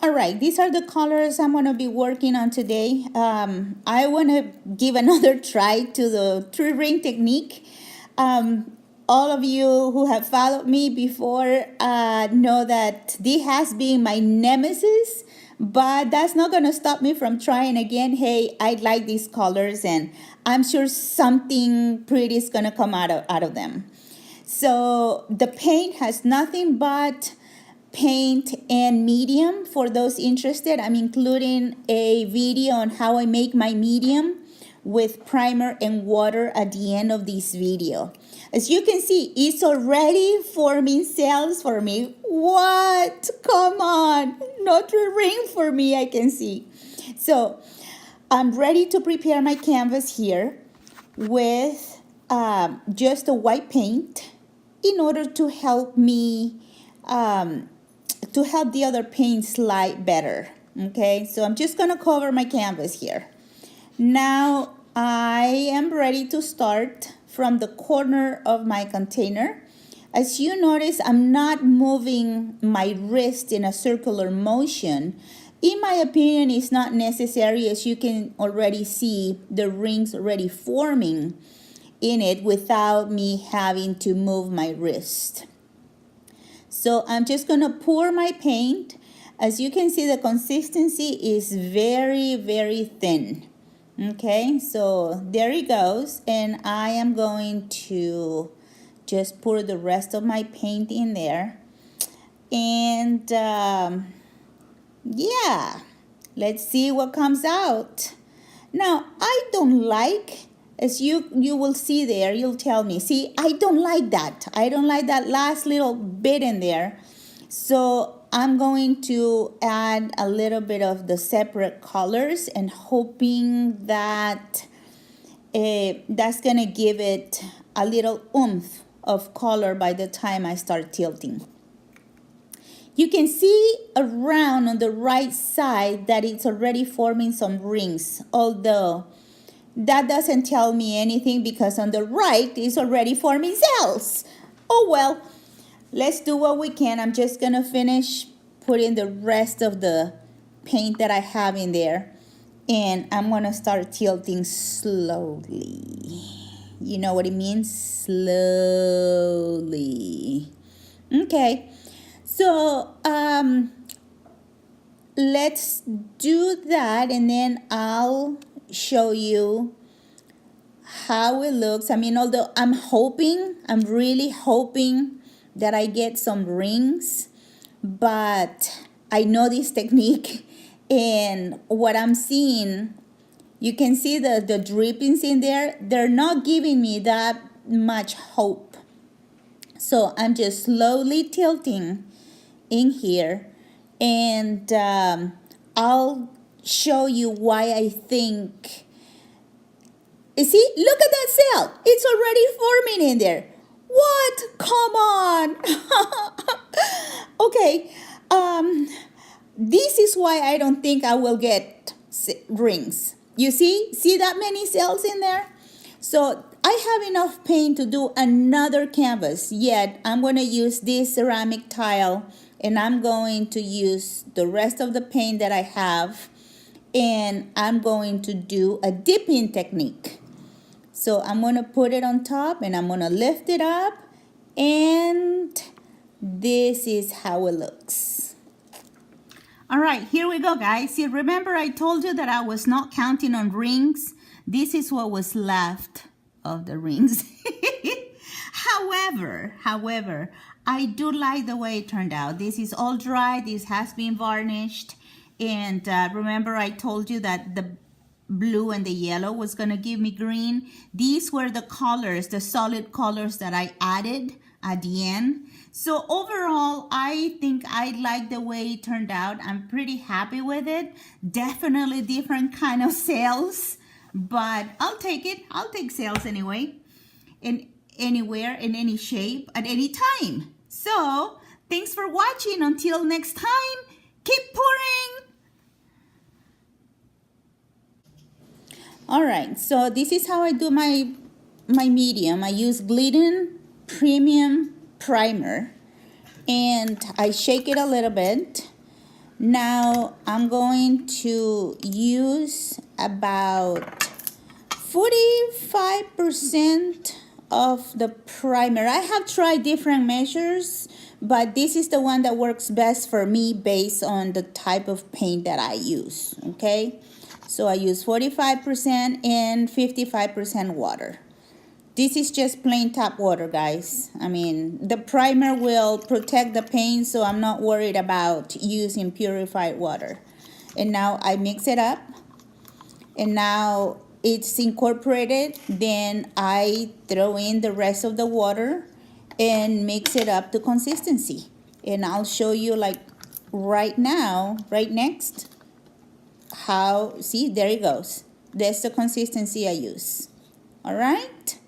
All right, these are the colors I'm going to be working on today. I want to give another try to the tree ring technique. All of you who have followed me before know that this has been my nemesis, but that's not going to stop me from trying again. Hey, I like these colors, and I'm sure something pretty is going to come out of them. So the paint has nothing but paint and medium. For those interested, I'm including a video on how I make my medium with primer and water at the end of this video. As you can see, it's already forming cells for me. What? Come on, not a ring for me, I can see. So I'm ready to prepare my canvas here with just a white paint in order to help me to help the other paint slide better. Okay, so I'm just gonna cover my canvas here. Now I am ready to start from the corner of my container. As you notice, I'm not moving my wrist in a circular motion. In my opinion, it's not necessary, as you can already see the rings already forming in it without me having to move my wrist. So I'm just going to pour my paint. As you can see, the consistency is very, very thin. Okay, so there it goes. And I am going to just pour the rest of my paint in there. And yeah, let's see what comes out. Now, I don't like, as you will see there, you'll tell me, see, I don't like that. I don't like that last little bit in there. So I'm going to add a little bit of the separate colors and hoping that that's going to give it a little oomph of color by the time I start tilting. You can see around on the right side that it's already forming some rings, although that doesn't tell me anything because on the right it's already forming cells. Oh well, let's do what we can. I'm just gonna finish putting the rest of the paint that I have in there, and I'm gonna start tilting slowly. You know what it means? Slowly. Okay, so let's do that, and then I'll show you how it looks. I mean, although I'm really hoping that I get some rings, but I know this technique, and what I'm seeing, you can see the drippings in there. They're not giving me that much hope. So I'm just slowly tilting in here, and I'll show you why I think. You see, look at that cell. It's already forming in there. What? Come on. Okay. This is why I don't think I will get rings. You see that many cells in there? So I have enough paint to do another canvas, yet I'm going to use this ceramic tile, and I'm going to use the rest of the paint that I have, and I'm going to do a dipping technique. So I'm going to put it on top, and I'm going to lift it up, and this is how it looks. All right, here we go, guys. See, remember I told you that I was not counting on rings? This is what was left of the rings. However, I do like the way it turned out. This is all dry. This has been varnished. And remember I told you that the blue and the yellow was going to give me green. These were the colors, the solid colors that I added at the end. So overall, I think I like the way it turned out. I'm pretty happy with it. Definitely different kind of cells, but I'll take it. I'll take cells anyway, in anywhere, in any shape, at any time. So thanks for watching. Until next time, keep pouring. All right, so this is how I do my medium. I use Glidden Premium Primer, and I shake it a little bit, Now I'm going to use about 45% of the primer. I have tried different measures, but this is the one that works best for me based on the type of paint that I use, okay? So I use 45% and 55% water. This is just plain tap water, guys. I mean, the primer will protect the paint, so I'm not worried about using purified water. And now I mix it up, and now it's incorporated. Then I throw in the rest of the water and mix it up to consistency. And I'll show you like right now, right next, how, see, there it goes. That's the consistency I use. All right.